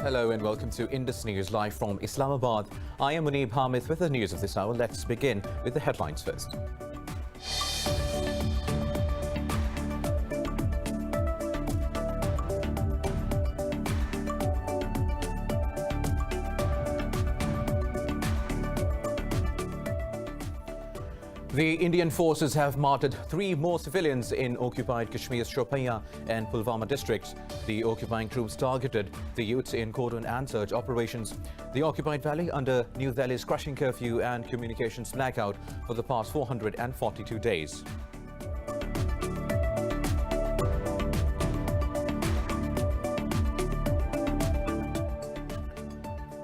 Hello and welcome to Indus News live from Islamabad. I am Muneeb Hamid with the news of this hour. Let's begin with the headlines first. The Indian forces have martyred 3 more civilians in occupied Kashmir's Shopian and Pulwama districts. The occupying troops targeted the youths in cordon and search operations. The occupied valley under New Delhi's crushing curfew and communications blackout for the past 442 days.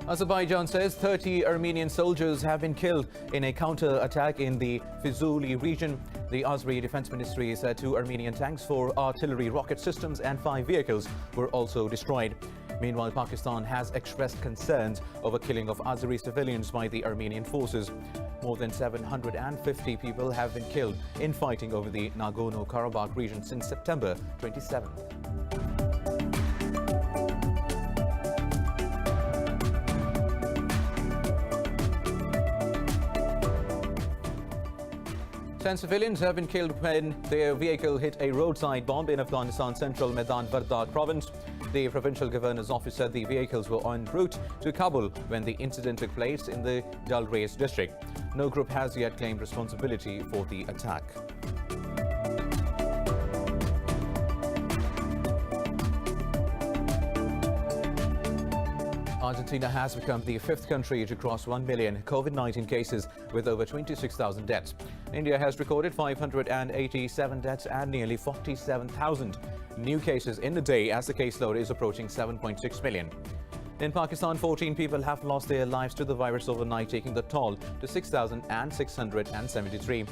Azerbaijan says 30 Armenian soldiers have been killed in a counter-attack in the Fizuli region. The Azeri Defense Ministry said 2 Armenian tanks, 4 artillery rocket systems and 5 vehicles were also destroyed. Meanwhile, Pakistan has expressed concerns over killing of Azeri civilians by the Armenian forces. More than 750 people have been killed in fighting over the Nagorno-Karabakh region since September 27th. Ten civilians have been killed when their vehicle hit a roadside bomb in Afghanistan's central Medan Vardak province. The provincial governor's office said the vehicles were en route to Kabul when the incident took place in the Jalrais district. No group has yet claimed responsibility for the attack. Argentina has become the 5th country to cross 1 million COVID-19 cases with over 26,000 deaths. India has recorded 587 deaths and nearly 47,000 new cases in a day as the caseload is approaching 7.6 million. In Pakistan, 14 people have lost their lives to the virus overnight, taking the toll to 6,673.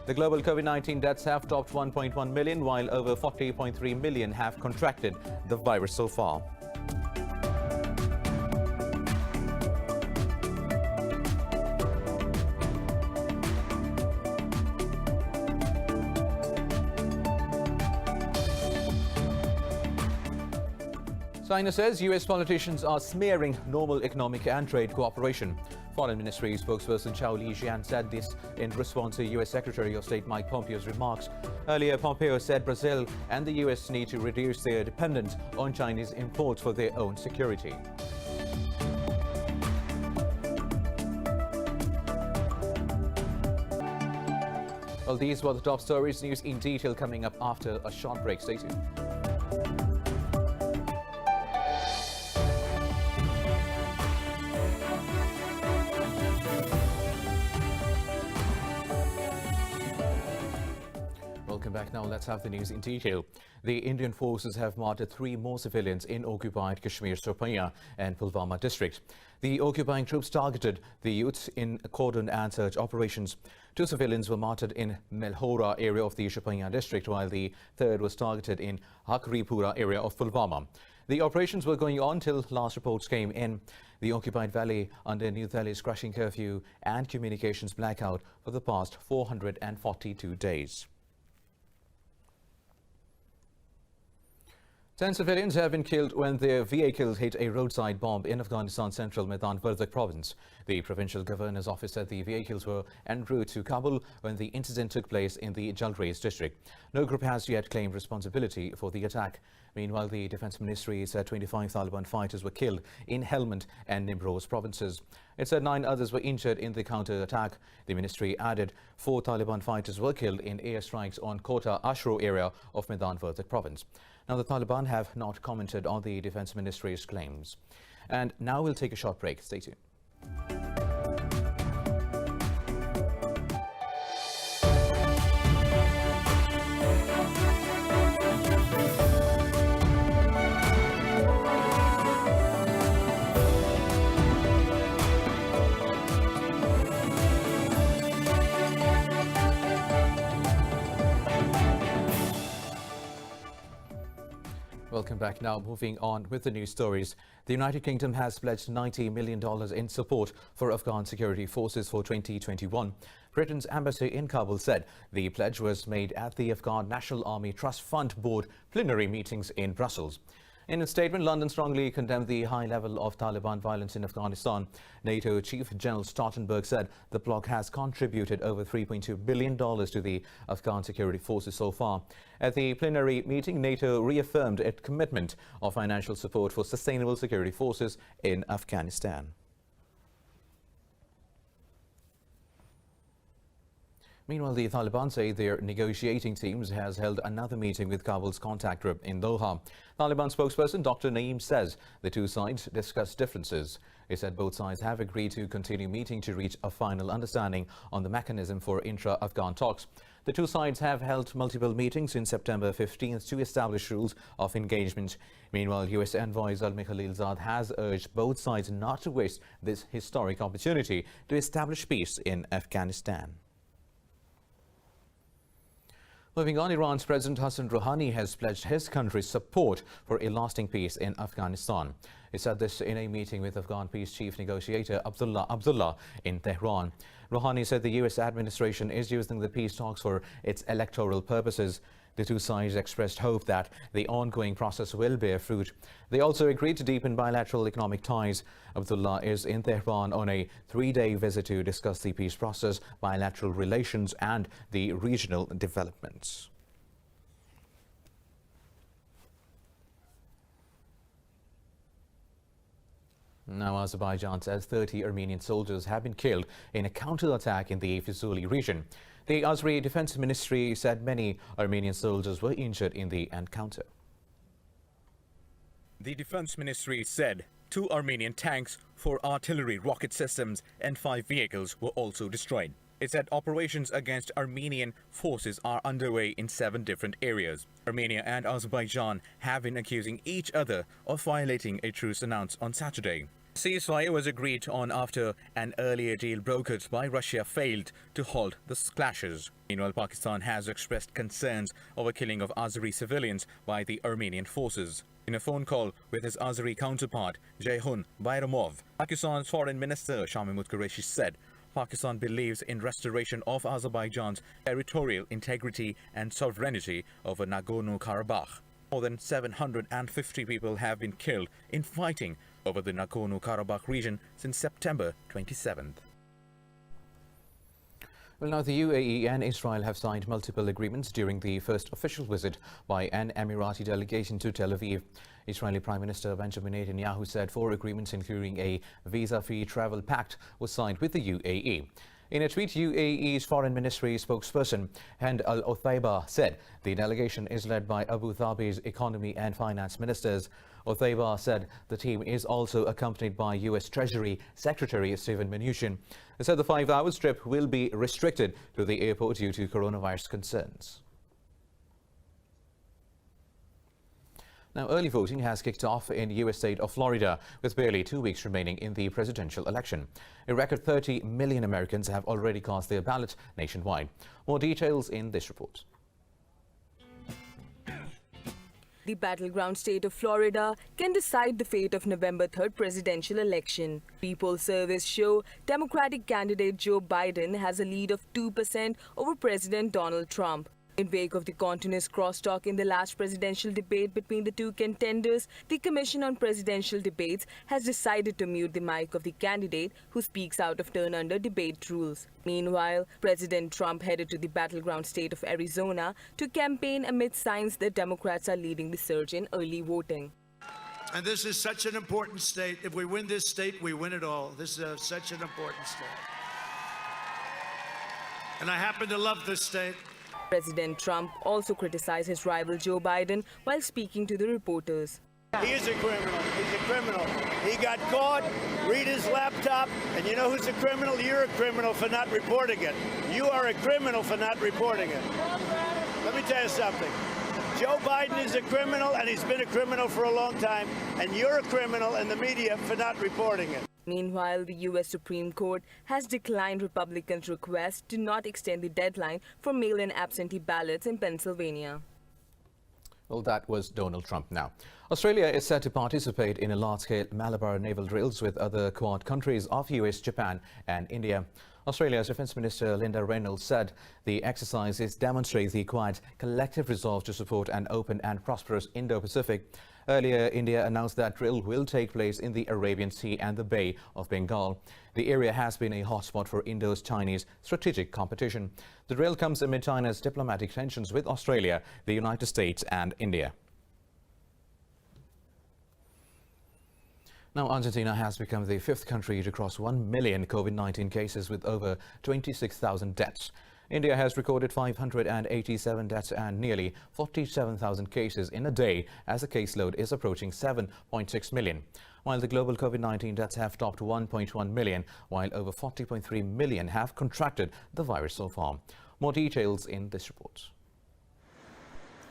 The global COVID-19 deaths have topped 1.1 million, while over 40.3 million have contracted the virus so far. China says U.S. politicians are smearing normal economic and trade cooperation. Foreign Ministry spokesperson Chao Lijian said this in response to U.S. Secretary of State Mike Pompeo's remarks. Earlier, Pompeo said Brazil and the U.S. need to reduce their dependence on Chinese imports for their own security. Well, these were the top stories. News in detail coming up after a short break. Stay tuned. Welcome back. Now let's have the news in detail. The Indian forces have martyred 3 more civilians in occupied Kashmir's Shopian and Pulwama district. The occupying troops targeted the youths in cordon and search operations. 2 civilians were martyred in Melhora area of the Shopian district, while the 3rd was targeted in Hakripura area of Pulwama. The operations were going on till last reports came in. The occupied valley under New Delhi's crushing curfew and communications blackout for the past 442 days. 10 civilians have been killed when their vehicles hit a roadside bomb in Afghanistan's central Medan Vardak province. The provincial governor's office said the vehicles were en route to Kabul when the incident took place in the Jalrais district. No group has yet claimed responsibility for the attack. Meanwhile, the defense ministry said 25 Taliban fighters were killed in Helmand and Nimroz provinces. It said 9 others were injured in the counter-attack. The ministry added 4 Taliban fighters were killed in airstrikes on Kota Ashro area of Medan Vardak province. Now, the Taliban have not commented on the defense ministry's claims. And now we'll take a short break. Stay tuned. Welcome back. Now moving on with the news stories. The United Kingdom has pledged $90 million in support for Afghan security forces for 2021. Britain's embassy in Kabul said the pledge was made at the Afghan National Army Trust Fund Board plenary meetings in Brussels. In a statement, London strongly condemned the high level of Taliban violence in Afghanistan. NATO Chief General Stoltenberg said the bloc has contributed over $3.2 billion to the Afghan security forces so far. At the plenary meeting, NATO reaffirmed its commitment of financial support for sustainable security forces in Afghanistan. Meanwhile, the Taliban say their negotiating teams has held another meeting with Kabul's contact group in Doha. Taliban spokesperson Dr. Naeem says the two sides discussed differences. He said both sides have agreed to continue meeting to reach a final understanding on the mechanism for intra-Afghan talks. The two sides have held multiple meetings since September 15th to establish rules of engagement. Meanwhile, U.S. envoy Zalmay Khalilzad has urged both sides not to waste this historic opportunity to establish peace in Afghanistan. Moving on, Iran's President Hassan Rouhani has pledged his country's support for a lasting peace in Afghanistan. He said this in a meeting with Afghan peace chief negotiator Abdullah in Tehran. Rouhani said the U.S. administration is using the peace talks for its electoral purposes. The two sides expressed hope that the ongoing process will bear fruit. They also agreed to deepen bilateral economic ties. Abdullah is in Tehran on a three-day visit to discuss the peace process, bilateral relations and the regional developments. Now, Azerbaijan says 30 Armenian soldiers have been killed in a counterattack in the Fuzuli region. The Azeri Defense Ministry said many Armenian soldiers were injured in the encounter. The Defense Ministry said 2 Armenian tanks, 4 artillery rocket systems and 5 vehicles were also destroyed. It said operations against Armenian forces are underway in 7 different areas. Armenia and Azerbaijan have been accusing each other of violating a truce announced on Saturday. Ceasefire was agreed on after an earlier deal brokered by Russia failed to halt the clashes. Meanwhile, Pakistan has expressed concerns over killing of Azeri civilians by the Armenian forces. In a phone call with his Azeri counterpart, Ceyhun Bayramov, Pakistan's Foreign Minister Shamimud Qureshi said Pakistan believes in restoration of Azerbaijan's territorial integrity and sovereignty over Nagorno-Karabakh. More than 750 people have been killed in fighting over the Nagorno-Karabakh region since September 27th. Well, now the UAE and Israel have signed multiple agreements during the first official visit by an Emirati delegation to Tel Aviv. Israeli Prime Minister Benjamin Netanyahu said 4 agreements, including a visa-free travel pact, was signed with the UAE. In a tweet, UAE's Foreign Ministry spokesperson Hand Al-Othaiba said the delegation is led by Abu Dhabi's Economy and Finance Ministers. Othaiba said the team is also accompanied by U.S. Treasury Secretary Steven Mnuchin. He said the 5-hour trip will be restricted to the airport due to coronavirus concerns. Now, early voting has kicked off in U.S. state of Florida, with barely 2 weeks remaining in the presidential election. A record 30 million Americans have already cast their ballot nationwide. More details in this report. The battleground state of Florida can decide the fate of November 3rd presidential election. Pre-poll surveys show Democratic candidate Joe Biden has a lead of 2% over President Donald Trump. In wake of the continuous crosstalk in the last presidential debate between the two contenders, the Commission on Presidential Debates has decided to mute the mic of the candidate who speaks out of turn under debate rules. Meanwhile, President Trump headed to the battleground state of Arizona to campaign amid signs that Democrats are leading the surge in early voting. And this is such an important state. If we win this state, we win it all. This is such an important state. And I happen to love this state. President Trump also criticized his rival Joe Biden while speaking to the reporters. He is a criminal. He's a criminal. He got caught. Read his laptop. And you know who's a criminal? You're a criminal for not reporting it. You are a criminal for not reporting it. Let me tell you something. Joe Biden is a criminal, and he's been a criminal for a long time. And you're a criminal in the media for not reporting it. Meanwhile, the U.S. Supreme Court has declined Republicans' request to not extend the deadline for mail-in absentee ballots in Pennsylvania. Well, that was Donald Trump now. Australia is set to participate in a large-scale Malabar naval drills with other Quad countries of US, Japan and India. Australia's Defence Minister Linda Reynolds said the exercises demonstrate the Quad's collective resolve to support an open and prosperous Indo-Pacific. Earlier, India announced that drill will take place in the Arabian Sea and the Bay of Bengal. The area has been a hotspot for Indo-Chinese strategic competition. The drill comes amid China's diplomatic tensions with Australia, the United States and India. Now, Argentina has become the fifth country to cross 1 million COVID-19 cases with over 26,000 deaths. India has recorded 587 deaths and nearly 47,000 cases in a day as the caseload is approaching 7.6 million. While the global COVID-19 deaths have topped 1.1 million, while over 40.3 million have contracted the virus so far. More details in this report.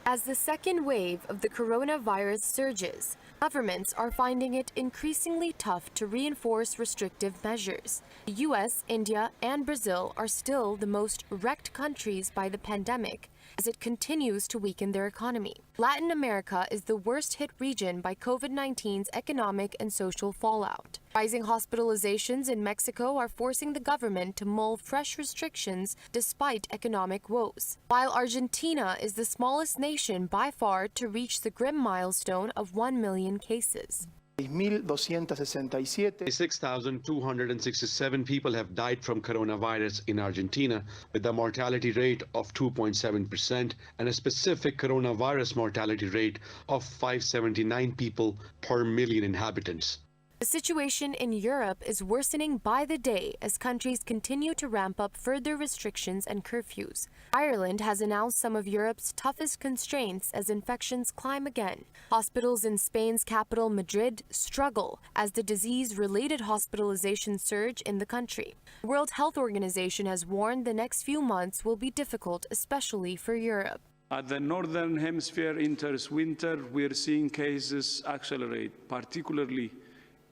As the second wave of the coronavirus surges, governments are finding it increasingly tough to reinforce restrictive measures. The US, India, and Brazil are still the most wrecked countries by the pandemic as it continues to weaken their economy. Latin America is the worst hit region by COVID-19's economic and social fallout. Rising hospitalizations in Mexico are forcing the government to mull fresh restrictions despite economic woes. While Argentina is the smallest nation by far to reach the grim milestone of 1 million cases. 6,267 people have died from coronavirus in Argentina, with a mortality rate of 2.7% and a specific coronavirus mortality rate of 579 people per million inhabitants. The situation in Europe is worsening by the day as countries continue to ramp up further restrictions and curfews. Ireland has announced some of Europe's toughest constraints as infections climb again. Hospitals in Spain's capital, Madrid, struggle as the disease-related hospitalizations surge in the country. The World Health Organization has warned the next few months will be difficult, especially for Europe. As the Northern Hemisphere enters winter, we're seeing cases accelerate, particularly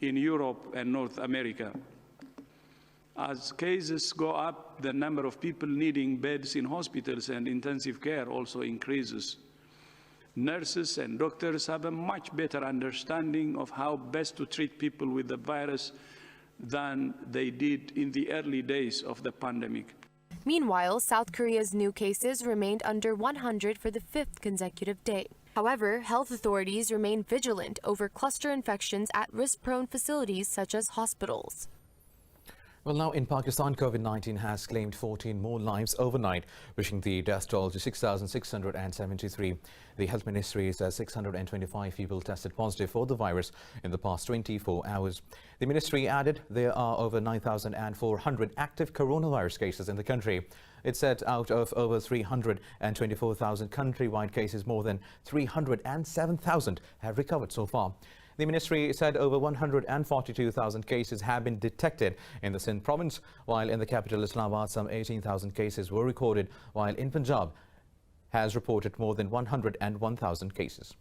in Europe and North America. As cases go up, the number of people needing beds in hospitals and intensive care also increases. Nurses and doctors have a much better understanding of how best to treat people with the virus than they did in the early days of the pandemic. Meanwhile, South Korea's new cases remained under 100 for the fifth consecutive day. However, health authorities remain vigilant over cluster infections at risk-prone facilities such as hospitals. Well, now in Pakistan, COVID-19 has claimed 14 more lives overnight, pushing the death toll to 6,673. The health ministry says 625 people tested positive for the virus in the past 24 hours. The ministry added there are over 9,400 active coronavirus cases in the country. It said out of over 324,000 countrywide cases, more than 307,000 have recovered so far. The ministry said over 142,000 cases have been detected in the Sindh province, while in the capital Islamabad some 18,000 cases were recorded, while in Punjab has reported more than 101,000 cases.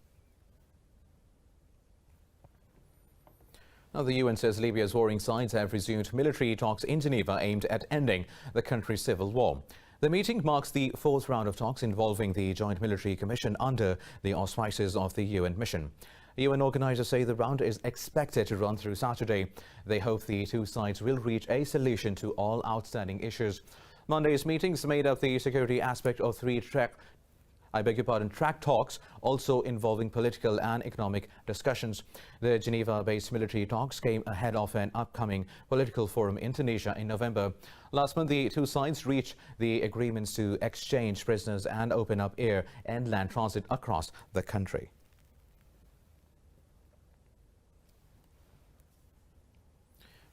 Now, the UN says Libya's warring sides have resumed military talks in Geneva aimed at ending the country's civil war. The meeting marks the fourth round of talks involving the Joint Military Commission under the auspices of the UN mission. UN organizers say the round is expected to run through Saturday. They hope the two sides will reach a solution to all outstanding issues. Monday's meetings made up the security aspect of track talks, also involving political and economic discussions. The Geneva-based military talks came ahead of an upcoming political forum in Tunisia in November. Last month, the two sides reached the agreements to exchange prisoners and open up air and land transit across the country.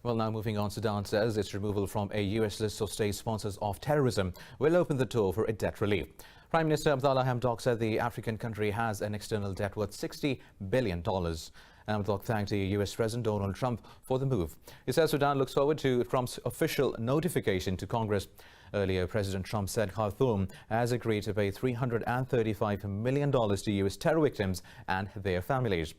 Well, now moving on, Sudan says its removal from a U.S. list of state sponsors of terrorism will open the door for a debt relief. Prime Minister Abdallah Hamdok said the African country has an external debt worth $60 billion. Hamdok thanked the U.S. President Donald Trump for the move. He says Sudan looks forward to Trump's official notification to Congress. Earlier, President Trump said Khartoum has agreed to pay $335 million to U.S. terror victims and their families.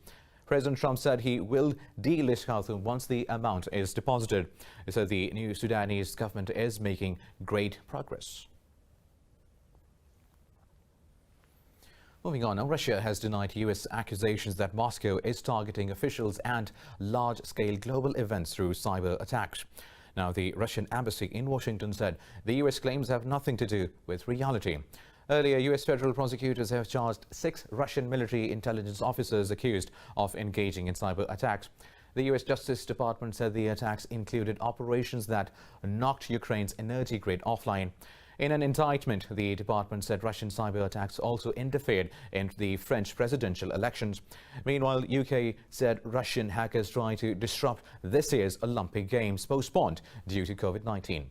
President Trump said he will delist Khartoum once the amount is deposited. He said the new Sudanese government is making great progress. Moving on, now Russia has denied U.S. accusations that Moscow is targeting officials and large-scale global events through cyber attacks. Now, the Russian embassy in Washington said the U.S. claims have nothing to do with reality. Earlier, U.S. federal prosecutors have charged 6 Russian military intelligence officers accused of engaging in cyber attacks. The U.S. Justice Department said the attacks included operations that knocked Ukraine's energy grid offline. In an indictment, the department said Russian cyber attacks also interfered in the French presidential elections. Meanwhile, UK said Russian hackers tried to disrupt this year's Olympic Games, postponed due to COVID-19.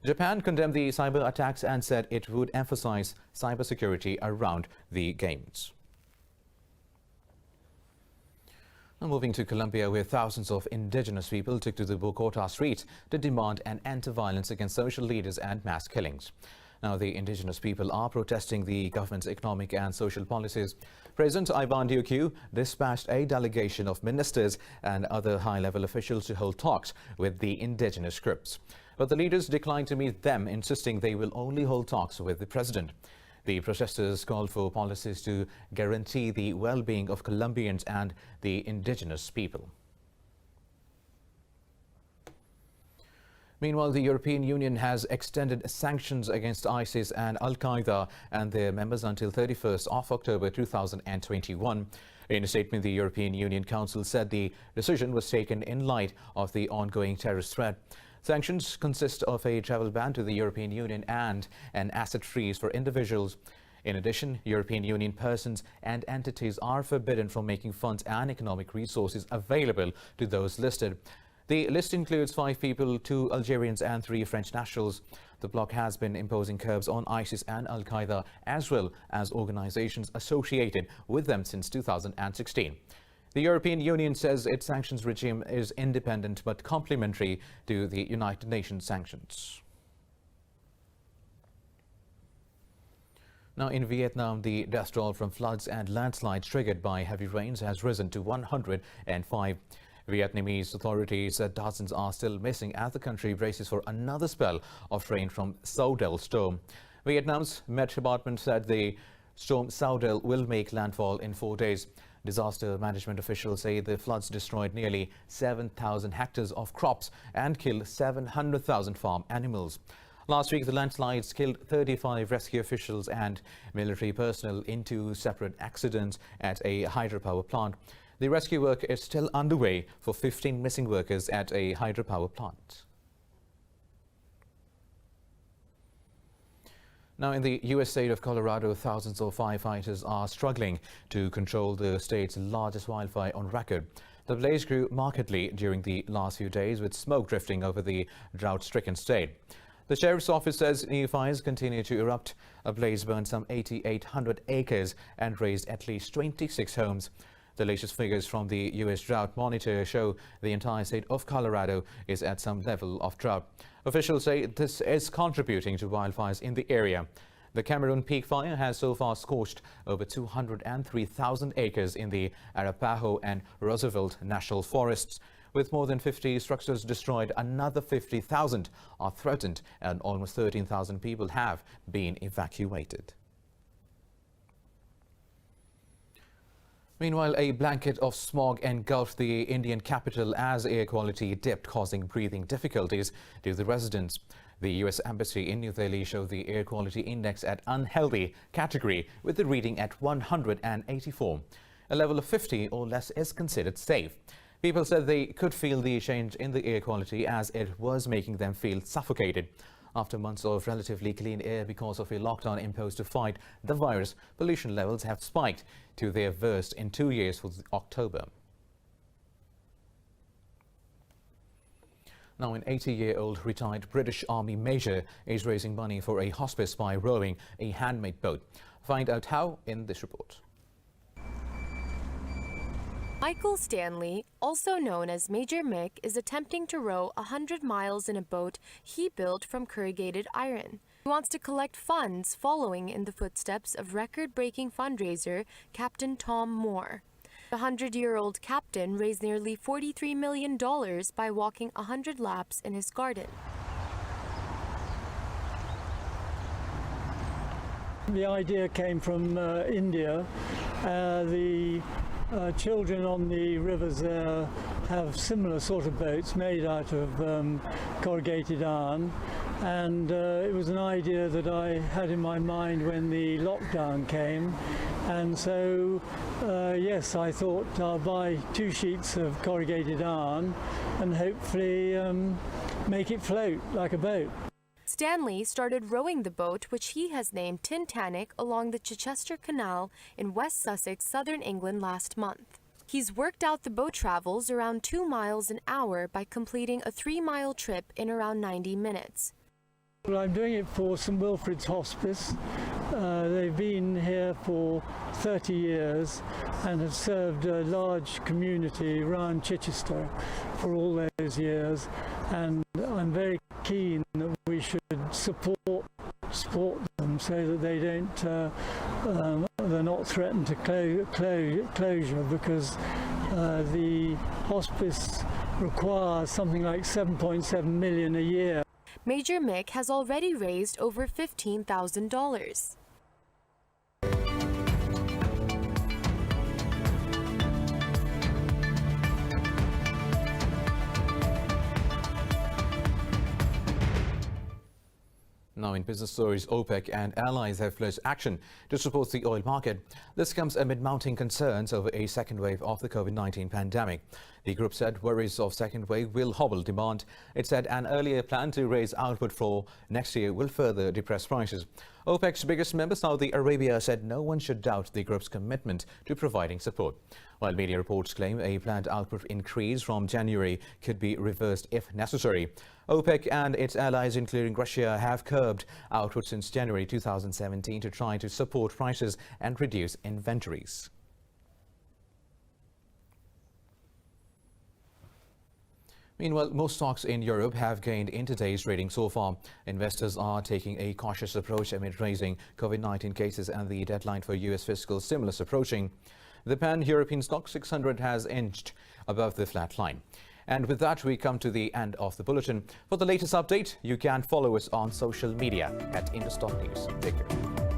Japan condemned the cyber attacks and said it would emphasize cybersecurity around the Games. Now moving to Colombia, where thousands of indigenous people took to the Bogota streets to demand an end to violence against social leaders and mass killings. Now, the indigenous people are protesting the government's economic and social policies. President Ivan Duque dispatched a delegation of ministers and other high-level officials to hold talks with the indigenous groups. But the leaders declined to meet them, insisting they will only hold talks with the president. The protesters called for policies to guarantee the well-being of Colombians and the indigenous people. Meanwhile, the European Union has extended sanctions against ISIS and Al-Qaeda and their members until 31st of October 2021. In a statement, the European Union Council said the decision was taken in light of the ongoing terrorist threat. Sanctions consist of a travel ban to the European Union and an asset freeze for individuals. In addition, European Union persons and entities are forbidden from making funds and economic resources available to those listed. The list includes 5 people, 2 Algerians and 3 French nationals. The bloc has been imposing curbs on ISIS and Al-Qaeda as well as organizations associated with them since 2016. The European Union says its sanctions regime is independent but complementary to the United Nations sanctions. Now, in Vietnam, the death toll from floods and landslides triggered by heavy rains has risen to 105. Vietnamese authorities said dozens are still missing as the country braces for another spell of rain from Saudel storm. Vietnam's Met Department said the storm Saudel will make landfall in 4 days. Disaster management officials say the floods destroyed nearly 7,000 hectares of crops and killed 700,000 farm animals. Last week, the landslides killed 35 rescue officials and military personnel in 2 separate accidents at a hydropower plant. The rescue work is still underway for 15 missing workers at a hydropower plant. Now, in the U.S. state of Colorado, thousands of firefighters are struggling to control the state's largest wildfire on record. The blaze grew markedly during the last few days, with smoke drifting over the drought-stricken state. The sheriff's office says new fires continue to erupt. A blaze burned some 8,800 acres and razed at least 26 homes. The latest figures from the U.S. Drought Monitor show the entire state of Colorado is at some level of drought. Officials say this is contributing to wildfires in the area. The Cameroon Peak Fire has so far scorched over 203,000 acres in the Arapaho and Roosevelt National Forests. With more than 50 structures destroyed, another 50,000 are threatened and almost 13,000 people have been evacuated. Meanwhile, a blanket of smog engulfed the Indian capital as air quality dipped, causing breathing difficulties to the residents. The U.S. Embassy in New Delhi showed the air quality index at unhealthy category, with the reading at 184. A level of 50 or less is considered safe. People said they could feel the change in the air quality as it was making them feel suffocated. After months of relatively clean air because of a lockdown imposed to fight the virus, pollution levels have spiked to their worst in 2 years for October. Now, an 80-year-old retired British Army major is raising money for a hospice by rowing a handmade boat. Find out how in this report. Michael Stanley, also known as Major Mick, is attempting to row 100 miles in a boat he built from corrugated iron. He wants to collect funds following in the footsteps of record-breaking fundraiser Captain Tom Moore. The 100-year-old captain raised nearly $43 million by walking 100 laps in his garden. The idea came from India. The children on the rivers there have similar sort of boats made out of corrugated iron, and it was an idea that I had in my mind when the lockdown came, and so yes, I thought I'll buy 2 sheets of corrugated iron and hopefully make it float like a boat. Stanley started rowing the boat, which he has named Titanic, along the Chichester Canal in West Sussex, southern England last month. He's worked out the boat travels around 2 miles an hour by completing a 3-mile trip in around 90 minutes. Well, I'm doing it for St Wilfrid's Hospice. They've been here for 30 years and have served a large community around Chichester for all those years, and I'm very keen that we should support them so that they don't they're not threatened to closure, because the hospice requires something like 7.7 million a year. Major Mick has already raised over $15,000. Now in business stories, OPEC and allies have pledged action to support the oil market. This comes amid mounting concerns over a second wave of the COVID-19 pandemic. The group said worries of second wave will hobble demand. It said an earlier plan to raise output for next year will further depress prices. OPEC's biggest member, Saudi Arabia, said no one should doubt the group's commitment to providing support. While media reports claim a planned output increase from January could be reversed if necessary. OPEC and its allies, including Russia, have curbed output since January 2017 to try to support prices and reduce inventories. Meanwhile, most stocks in Europe have gained in today's trading so far. Investors are taking a cautious approach amid rising COVID-19 cases and the deadline for US fiscal stimulus approaching. The pan-European stock 600 has inched above the flat line. And with that, we come to the end of the bulletin. For the latest update, you can follow us on social media at Indus.News. Take care.